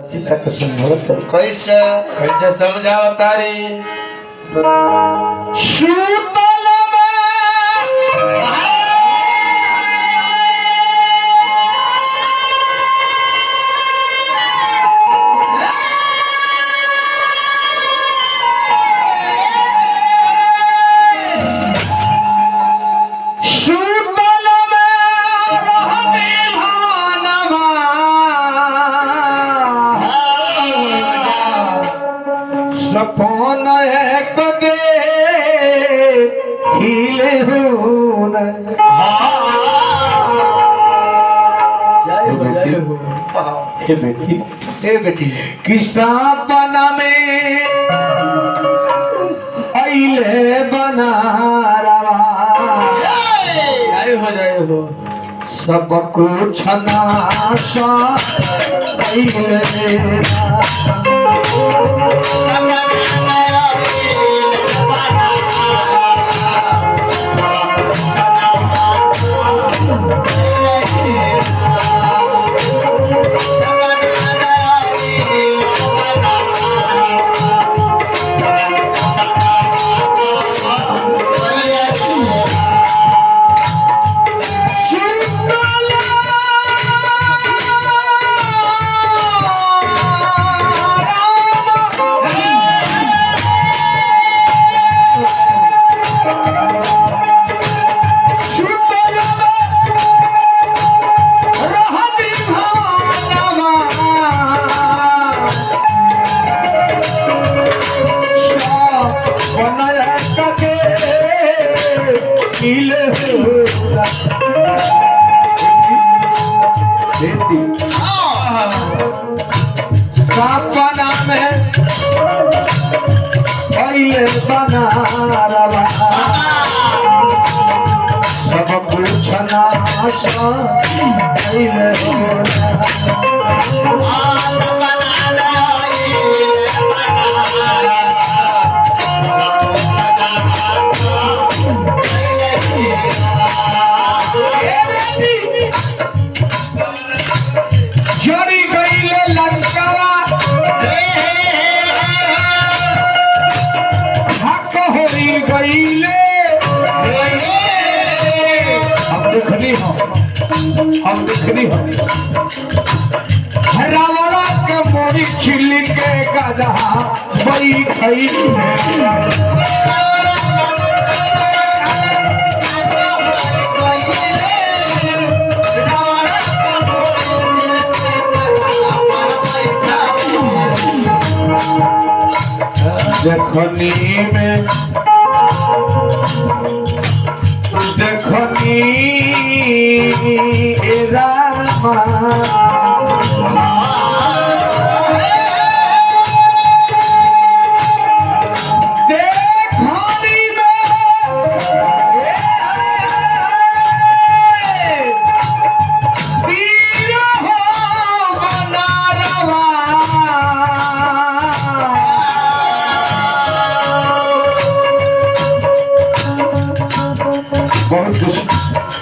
सीता के संभवत कैसे कैसे समझाओ तारी शीतल सपन एक दे हिले हुन जय हो हे बेटी ए बेटी किसा बना में आइले बनारवा जय हो सब कुछ नाशा आइले सपना में आइले बनारवा सब कुछ नाशा आइले जरी गईले लंकावा हक होरी गईले हम देखनी हो रावण के मोरी छिल के गधा बई खई देखनी में देखनी रामा देखनी में हो बनारवा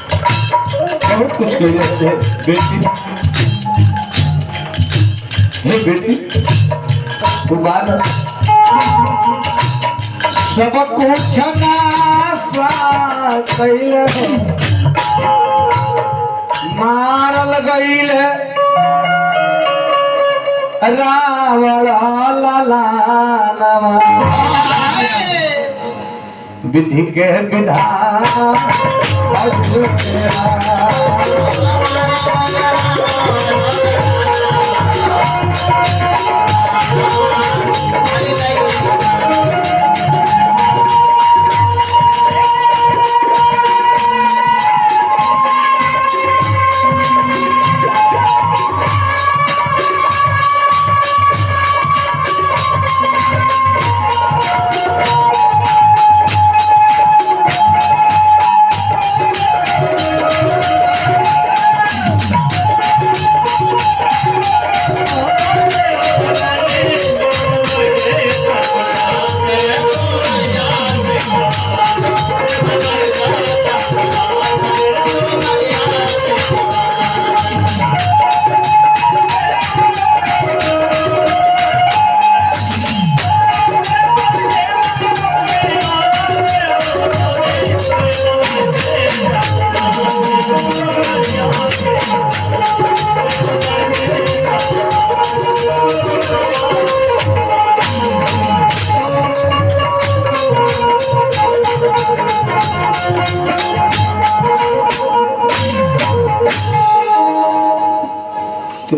बहुत कुछ कह जाते हैं बेटी हे बेटी कुमार सब कुछ नाशा कैले मारल गईले रावण लालानवा विधि के विधान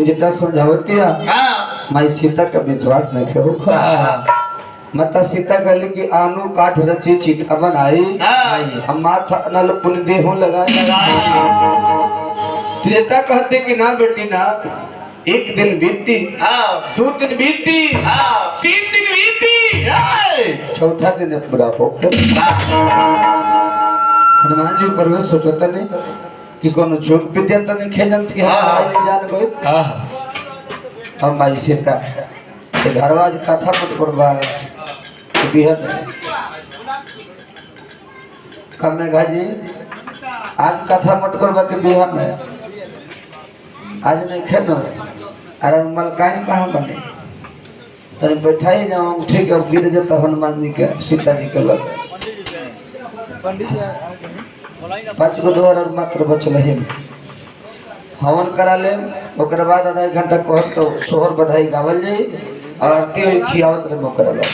जितना समझावती है माई सीता का विश्वास नहीं करो माता सीता कहली कि आनु काठ रची चिता बनाई हम माथा नल पुन देहु लगा त्रेता कहते कि ना बेटी ना एक दिन बीती 2 दिन बीती 3 दिन बीती चौथा दिन पूरा हो हनुमान जी परवेश सोचता नहीं कि कोनो चोक विद्या तो नहीं खेजन कि हम जान गए हम माई सीता घरवा कथा मत करवा बिहद कब में घाजी आज कथा मत करवा के बिहार में आज नहीं खेलो अरे मलकाइन कहाँ बने तरी बैठा ही जाओ ठीक है गिर जाता हनुमान जी के सीता जी के लग 5 गो द्वार और मात्र बचल है हवन करा ले ओकर बाद आधा घंटा कह तो सोहर बधाई गावल जाई और आरती हुई खियावत रहे ओकरा बाद